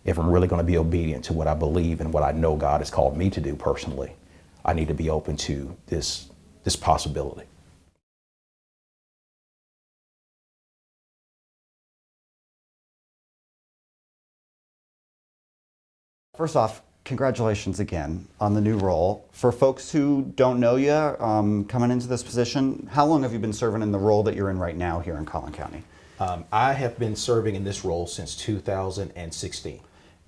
if I'm really going to be obedient to what I believe and what I know God has called me to do personally, I need to be open to this possibility. First off, congratulations again on the new role. For folks who don't know you, coming into this position, how long have you been serving in the role that you're in right now here in Collin County? I have been serving in this role since 2016.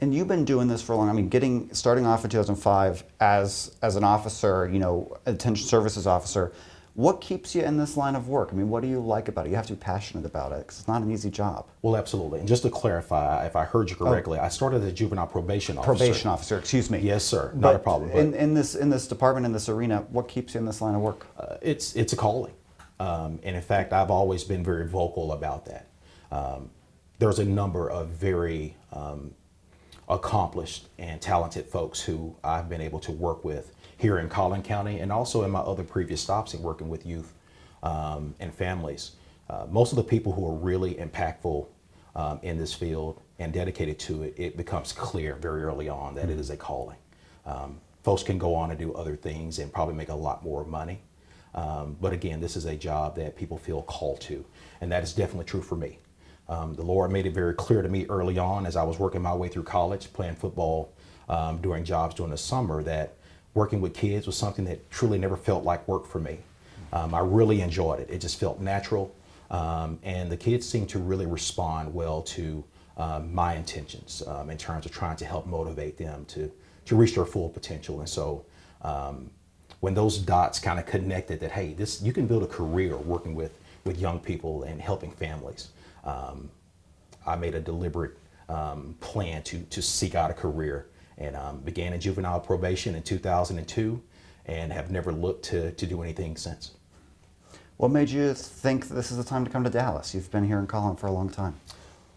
And you've been doing this for a long. I mean, starting off in 2005 as an officer, you know, a detention services officer. What keeps you in this line of work? I mean, what do you like about it? You have to be passionate about it because it's not an easy job. Well, absolutely. And just to clarify, if I heard you correctly, I started as a juvenile probation officer. Probation officer, excuse me. Yes, sir. Not a problem. In this department, in this arena, what keeps you in this line of work? It's a calling. And in fact, I've always been very vocal about that. There's a number of very accomplished and talented folks who I've been able to work with here in Collin County and also in my other previous stops in working with youth and families. Most of the people who are really impactful in this field and dedicated to it, it becomes clear very early on that it is a calling. Folks can go on and do other things and probably make a lot more money. But again, this is a job that people feel called to, and that is definitely true for me. The Lord made it very clear to me early on as I was working my way through college, playing football, doing jobs during the summer, that working with kids was something that truly never felt like work for me. I really enjoyed it. It just felt natural, and the kids seemed to really respond well to my intentions in terms of trying to help motivate them to reach their full potential. And so when those dots kind of connected that, hey, you can build a career working with young people and helping families, I made a deliberate plan to seek out a career, and began in juvenile probation in 2002 and have never looked to do anything since. What made you think this is the time to come to Dallas? You've been here in Collin for a long time.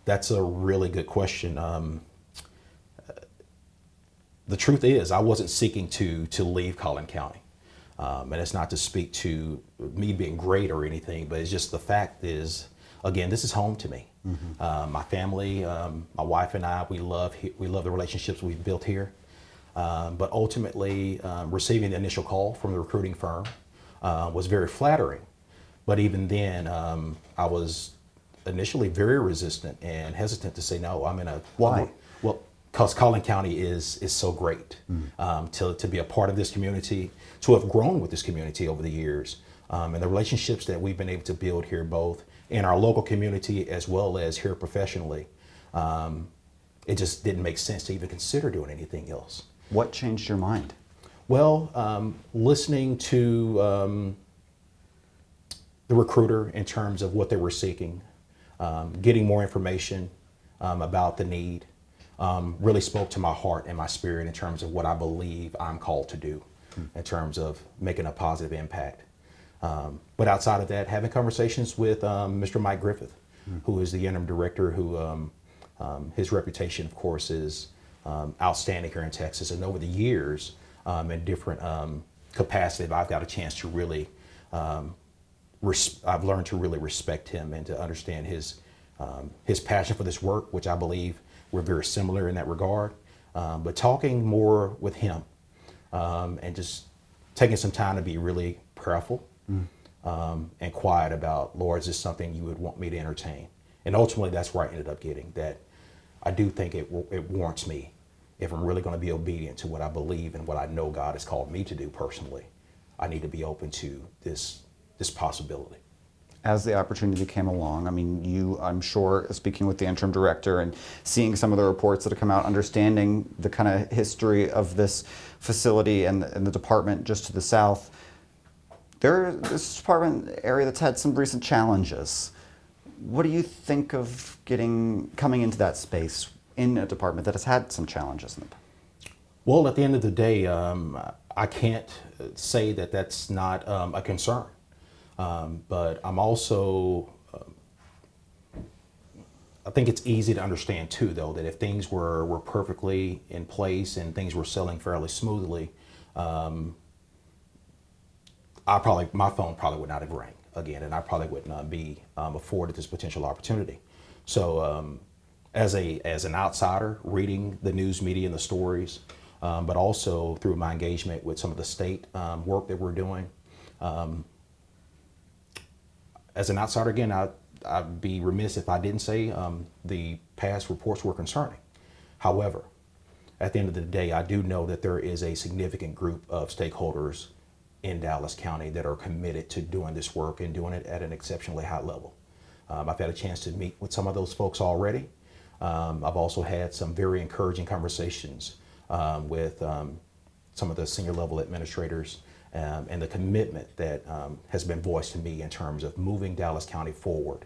That's a really good question. The truth is, I wasn't seeking to leave Collin County. And it's not to speak to me being great or anything, but it's just the fact is, again, this is home to me. Mm-hmm. My family, my wife and I, we love the relationships we've built here. But ultimately, receiving the initial call from the recruiting firm was very flattering. But even then, I was initially very resistant and hesitant to say no. Why? Well, because Collin County is so great. To be a part of this community, to have grown with this community over the years, and the relationships that we've been able to build here, both in our local community as well as here professionally, it just didn't make sense to even consider doing anything else. What changed your mind? Well, listening to the recruiter in terms of what they were seeking, getting more information about the need, really spoke to my heart and my spirit in terms of what I believe I'm called to do in terms of making a positive impact. But outside of that, having conversations with Mr. Mike Griffith, who is the interim director, who his reputation, of course, is outstanding here in Texas. And over the years, in different capacities, I've got a chance to really, I've learned to really respect him and to understand his passion for this work, which I believe we're very similar in that regard. But talking more with him and just taking some time to be really prayerful and quiet about, Lord, is this something you would want me to entertain? And ultimately, that's where I ended up getting that. I do think it warrants me, if I'm really going to be obedient to what I believe and what I know God has called me to do personally, I need to be open to this possibility. As the opportunity came along, I mean, I'm sure, speaking with the interim director and seeing some of the reports that have come out, understanding the kind of history of this facility and the department just to the south, this department area that's had some recent challenges. What do you think of coming into that space in a department that has had some challenges in it? Well, at the end of the day, I can't say that that's not a concern. But I'm also, I think it's easy to understand too, though, that if things were perfectly in place and things were selling fairly smoothly, my phone probably would not have rang again, and I probably would not be afforded this potential opportunity. So as an outsider reading the news media and the stories, but also through my engagement with some of the state work that we're doing. As an outsider, again, I'd be remiss if I didn't say the past reports were concerning. However, at the end of the day, I do know that there is a significant group of stakeholders in Dallas County that are committed to doing this work and doing it at an exceptionally high level. I've had a chance to meet with some of those folks already. I've also had some very encouraging conversations with some of the senior level administrators and the commitment that has been voiced to me in terms of moving Dallas County forward,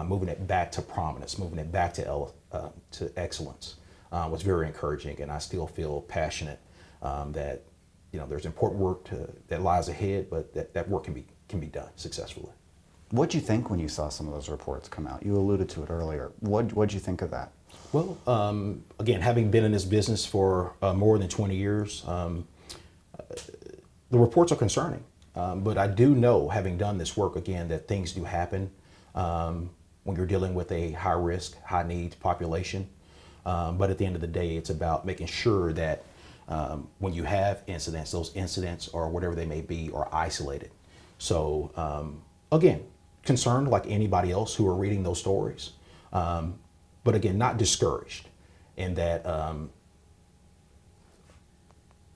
moving it back to prominence, moving it back to excellence. Was very encouraging, and I still feel passionate that there's important work that lies ahead, but that work can be done successfully. What'd you think when you saw some of those reports come out? You alluded to it earlier. What'd you think of that? Well, again, having been in this business for more than 20 years, the reports are concerning. But I do know, having done this work, again, that things do happen when you're dealing with a high risk, high needs population. But at the end of the day, it's about making sure that when you have incidents, those incidents or whatever they may be are isolated. So again, concerned like anybody else who are reading those stories, but again, not discouraged in that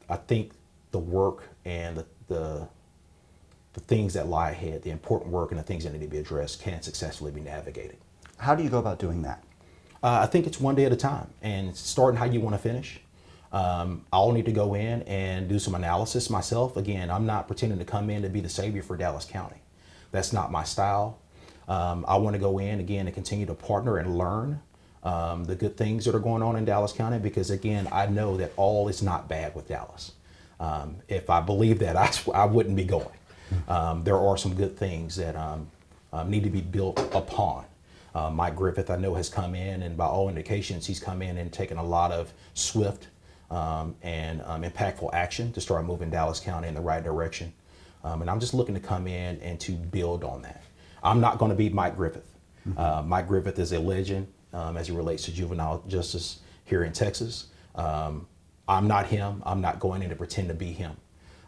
I think the work and the things that lie ahead, the important work and the things that need to be addressed can successfully be navigated. How do you go about doing that? I think it's one day at a time, and starting how you want to finish. I'll need to go in and do some analysis myself. Again, I'm not pretending to come in to be the savior for Dallas County. That's not my style. I want to go in again and continue to partner and learn the good things that are going on in Dallas County, because again, I know that all is not bad with Dallas. If I believe that, I wouldn't be going. There are some good things that need to be built upon. Mike Griffith, I know, has come in, and by all indications, he's come in and taken a lot of swift and impactful action to start moving Dallas County in the right direction. And I'm just looking to come in and to build on that. I'm not going to be Mike Griffith. Mike Griffith is a legend as it relates to juvenile justice here in Texas. I'm not him. I'm not going in to pretend to be him.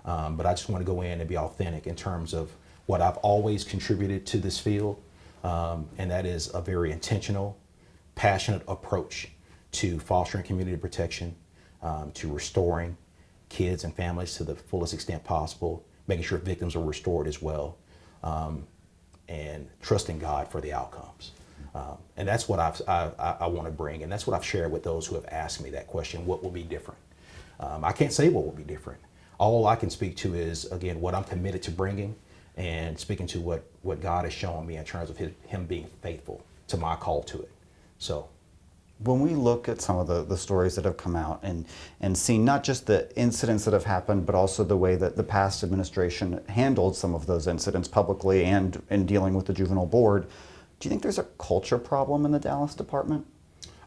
But I just want to go in and be authentic in terms of what I've always contributed to this field. And that is a very intentional, passionate approach to fostering community protection, to restoring kids and families to the fullest extent possible, making sure victims are restored as well, and trusting God for the outcomes. And that's what I want to bring, and that's what I've shared with those who have asked me that question: what will be different? I can't say what will be different. All I can speak to is, again, what I'm committed to bringing, and speaking to what God has shown me in terms of him being faithful to my call to it. So when we look at some of the stories that have come out and see not just the incidents that have happened, but also the way that the past administration handled some of those incidents publicly and in dealing with the juvenile board, do you think there's a culture problem in the Dallas department?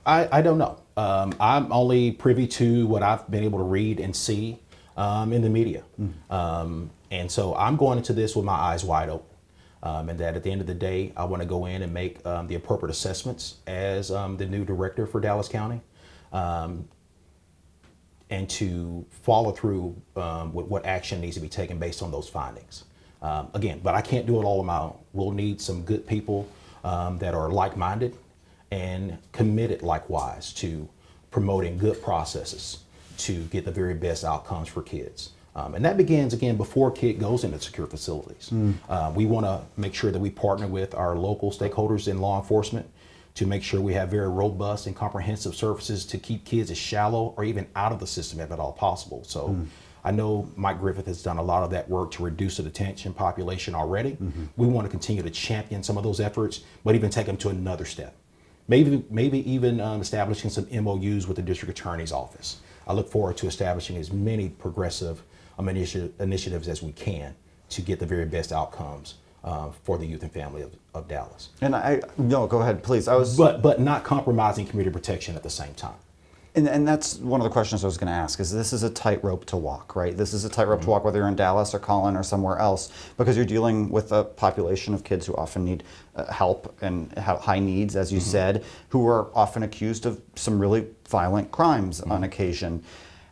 I don't know. I'm only privy to what I've been able to read and see in the media. And so I'm going into this with my eyes wide open. And that at the end of the day, I want to go in and make the appropriate assessments as the new director for Dallas County, and to follow through with what action needs to be taken based on those findings. Again, but I can't do it all on my own. We'll need some good people that are like-minded and committed likewise to promoting good processes to get the very best outcomes for kids. And that begins, again, before a kid goes into secure facilities. We want to make sure that we partner with our local stakeholders in law enforcement to make sure we have very robust and comprehensive services to keep kids as shallow or even out of the system if at all possible. So I know Mike Griffith has done a lot of that work to reduce the detention population already. We want to continue to champion some of those efforts, but even take them to another step. Maybe even establishing some MOUs with the district attorney's office. I look forward to establishing as many progressive initiatives as we can to get the very best outcomes for the youth and family of Dallas. And no, go ahead, please. But not compromising community protection at the same time. And that's one of the questions I was going to ask, is this is a tightrope to walk, right? This is a tightrope to walk whether you're in Dallas or Collin or somewhere else, because you're dealing with a population of kids who often need help and have high needs, as you said, who are often accused of some really violent crimes on occasion.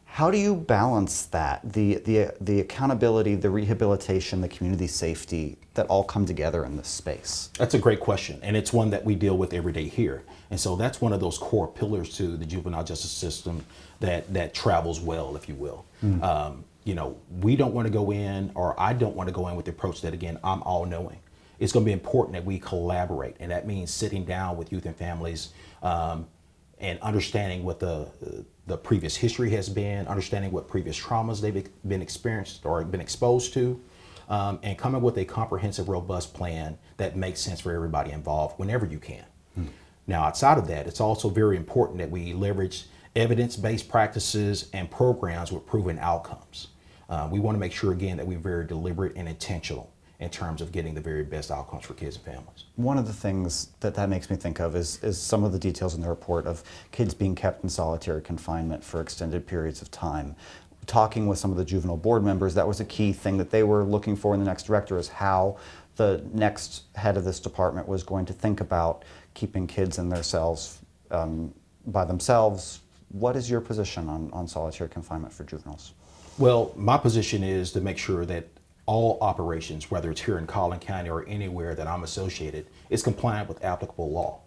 How do you balance that, the accountability, the rehabilitation, the community safety that all come together in this space? That's a great question, and it's one that we deal with every day here. And so that's one of those core pillars to the juvenile justice system that travels well, if you will. You know, we don't want to go in, or I don't want to go in with the approach that, again, I'm all-knowing. It's going to be important that we collaborate, and that means sitting down with youth and families and understanding what the previous history has been, understanding what previous traumas they've been experienced or been exposed to, and coming with a comprehensive, robust plan that makes sense for everybody involved whenever you can. Now, outside of that, it's also very important that we leverage evidence-based practices and programs with proven outcomes. We want to make sure, again, that we're very deliberate and intentional in terms of getting the very best outcomes for kids and families. One of the things that makes me think of is some of the details in the report of kids being kept in solitary confinement for extended periods of time. Talking with some of the juvenile board members, that was a key thing that they were looking for in the next director, is how the next head of this department was going to think about keeping kids in their cells by themselves. What is your position on solitary confinement for juveniles? Well, my position is to make sure that all operations, whether it's here in Collin County or anywhere that I'm associated, is compliant with applicable law.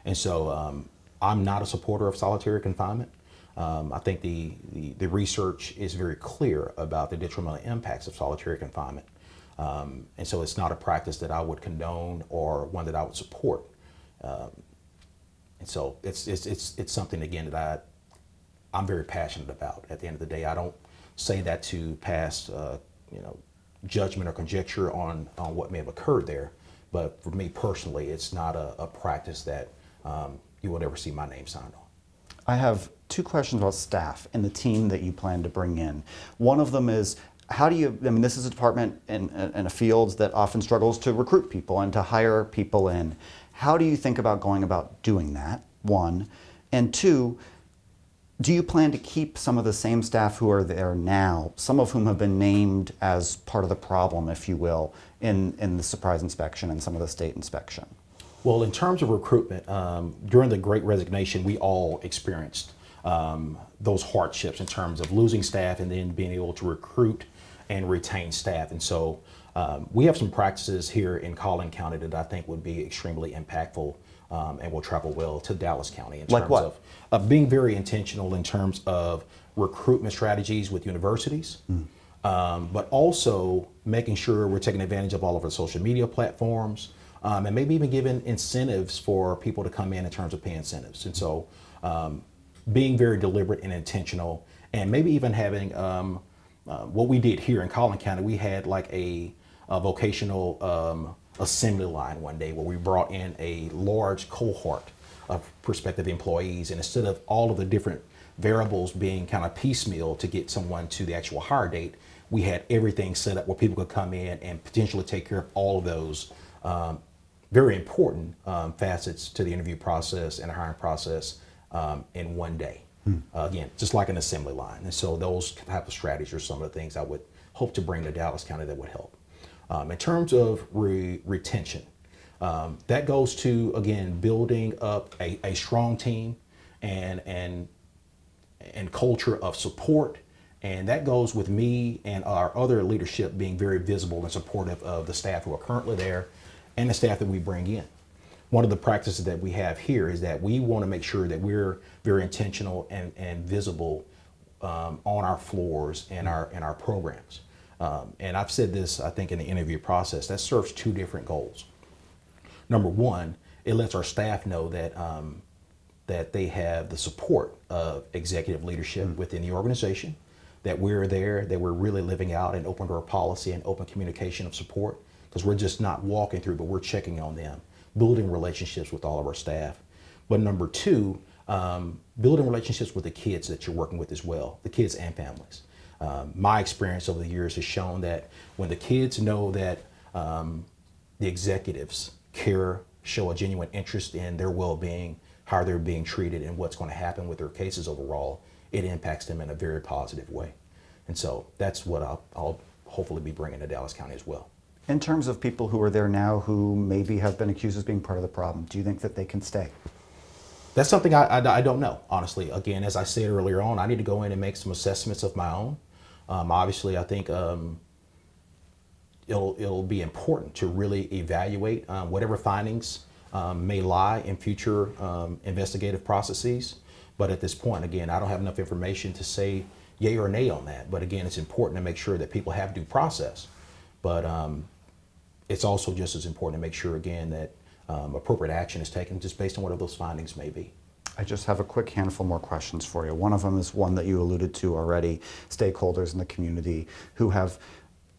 And so I'm not a supporter of solitary confinement. I think the research is very clear about the detrimental impacts of solitary confinement. And so it's not a practice that I would condone or one that I would support. And so it's something, again, that I'm very passionate about. At the end of the day, I don't say that to pass judgment or conjecture on what may have occurred there, but for me personally, it's not a practice that you will ever see my name signed on. I have two questions about staff and the team that you plan to bring in. One of them is, how do you, I mean, this is a department in a field that often struggles to recruit people and to hire people in. How do you think about going about doing that, one? And two, do you plan to keep some of the same staff who are there now, some of whom have been named as part of the problem, if you will, in the surprise inspection and some of the state inspection? Well, in terms of recruitment, during the Great Resignation, we all experienced those hardships in terms of losing staff and then being able to recruit and retain staff. And so we have some practices here in Collin County that I think would be extremely impactful and will travel well to Dallas County in terms of being very intentional in terms of recruitment strategies with universities, but also making sure we're taking advantage of all of our social media platforms, and maybe even giving incentives for people to come in terms of pay incentives. And so being very deliberate and intentional, and maybe even having what we did here in Collin County, we had like a vocational assembly line one day where we brought in a large cohort of prospective employees, and instead of all of the different variables being kind of piecemeal to get someone to the actual hire date, we had everything set up where people could come in and potentially take care of all of those very important facets to the interview process and the hiring process in one day. Again, just like an assembly line. And so those type of strategies are some of the things I would hope to bring to Dallas County that would help. In terms of retention, that goes to, again, building up a strong team and culture of support. And that goes with me and our other leadership being very visible and supportive of the staff who are currently there and the staff that we bring in. One of the practices that we have here is that we want to make sure that we're very intentional and visible on our floors and our programs. And I've said this, I think, in the interview process, that serves two different goals. Number one, it lets our staff know that that they have the support of executive leadership within the organization, that we're there, that we're really living out an open door policy and open communication of support, because we're just not walking through, but we're checking on them, building relationships with all of our staff. But number two, building relationships with the kids that you're working with as well, the kids and families. My experience over the years has shown that when the kids know that the executives care, show a genuine interest in their well-being, how they're being treated and what's going to happen with their cases overall, it impacts them in a very positive way. And so that's what I'll hopefully be bringing to Dallas County as well. In terms of people who are there now who maybe have been accused of being part of the problem, do you think that they can stay? That's something I don't know, honestly. Again, as I said earlier on, I need to go in and make some assessments of my own. Obviously, I think it'll be important to really evaluate whatever findings may lie in future investigative processes. But at this point, again, I don't have enough information to say yay or nay on that. But again, it's important to make sure that people have due process. But it's also just as important to make sure, again, that appropriate action is taken just based on whatever those findings may be. I just have a quick handful more questions for you. One of them is one that you alluded to already, stakeholders in the community who have,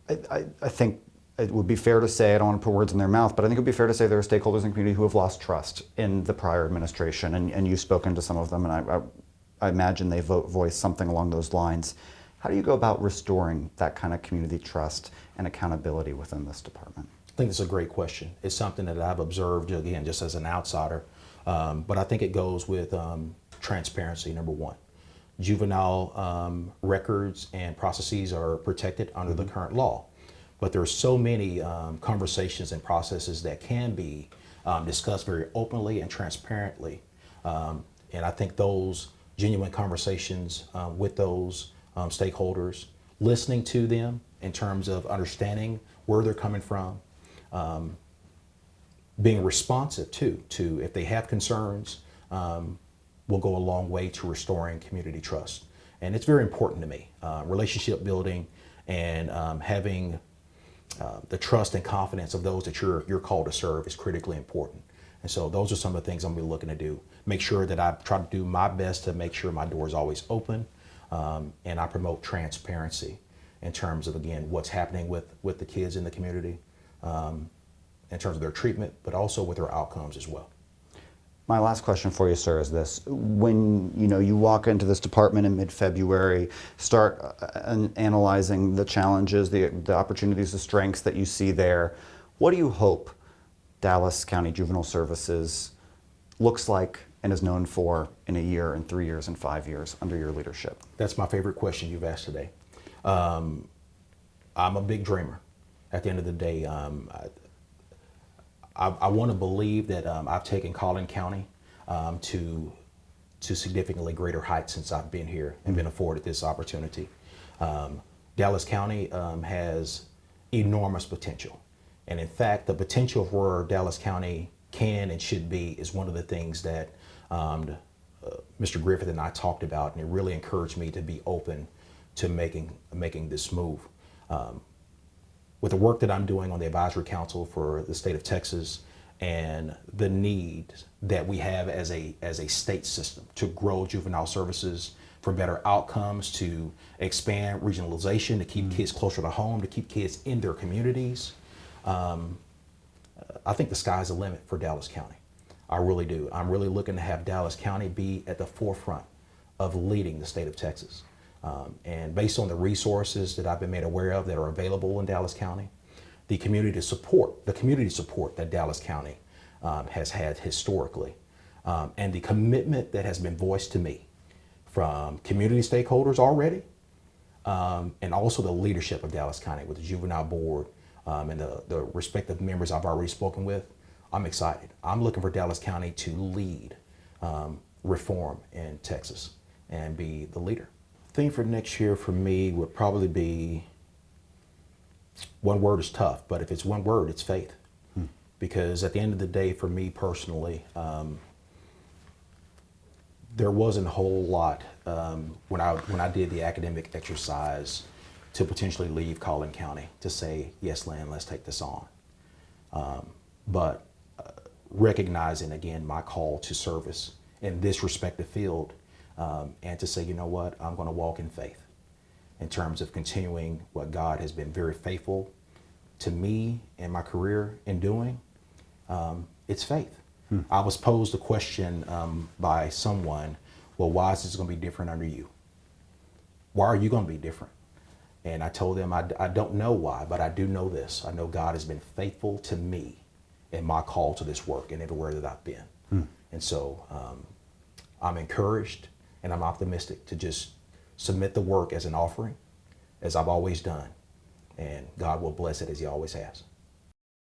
I think it would be fair to say, I don't want to put words in their mouth, but I think it would be fair to say there are stakeholders in the community who have lost trust in the prior administration, and you've spoken to some of them, and I imagine they voice something along those lines. How do you go about restoring that kind of community trust and accountability within this department? I think it's a great question. It's something that I've observed, again, just as an outsider, but I think it goes with transparency, number one. Juvenile records and processes are protected under the current law, but there are so many conversations and processes that can be discussed very openly and transparently. And I think those genuine conversations with those stakeholders, listening to them in terms of understanding where they're coming from, being responsive to if they have concerns, will go a long way to restoring community trust. And it's very important to me. Relationship building and having the trust and confidence of those that you're called to serve is critically important. And so those are some of the things I'm gonna be looking to do. Make sure that I try to do my best to make sure my door is always open, and I promote transparency in terms of, again, what's happening with the kids in the community, in terms of their treatment, but also with their outcomes as well. My last question for you, sir, is this. When you walk into this department in mid-February, start analyzing the challenges, the opportunities, the strengths that you see there, what do you hope Dallas County Juvenile Services looks like and is known for in a year, in 3 years, and 5 years under your leadership? That's my favorite question you've asked today. I'm a big dreamer. At the end of the day, I want to believe that I've taken Collin County to significantly greater heights since I've been here and been afforded this opportunity. Dallas County has enormous potential. And in fact, the potential of where Dallas County can and should be is one of the things that Mr. Griffith and I talked about, and it really encouraged me to be open to making this move. With the work that I'm doing on the advisory council for the state of Texas and the need that we have as a state system to grow juvenile services for better outcomes, to expand regionalization, to keep kids closer to home, to keep kids in their communities, I think the sky's the limit for Dallas County. I really do. I'm really looking to have Dallas County be at the forefront of leading the state of Texas. And based on the resources that I've been made aware of that are available in Dallas County, the community support that Dallas County has had historically, and the commitment that has been voiced to me from community stakeholders already, and also the leadership of Dallas County with the Juvenile Board and the respective members I've already spoken with, I'm excited. I'm looking for Dallas County to lead reform in Texas and be the leader. Thing for next year for me would probably be, one word is tough, but if it's one word, it's faith. Because at the end of the day, for me personally, there wasn't a whole lot when I did the academic exercise to potentially leave Collin County to say, yes, Lynn, let's take this on. But recognizing again my call to service in this respective field, and to say, you know what, I'm going to walk in faith in terms of continuing what God has been very faithful to me and my career in doing. It's faith. I was posed a question by someone, well, why is this going to be different under you? Why are you going to be different? And I told them I don't know why, but I do know this. I know God has been faithful to me in my call to this work and everywhere that I've been. And so I'm encouraged and I'm optimistic to just submit the work as an offering, as I've always done. And God will bless it as he always has.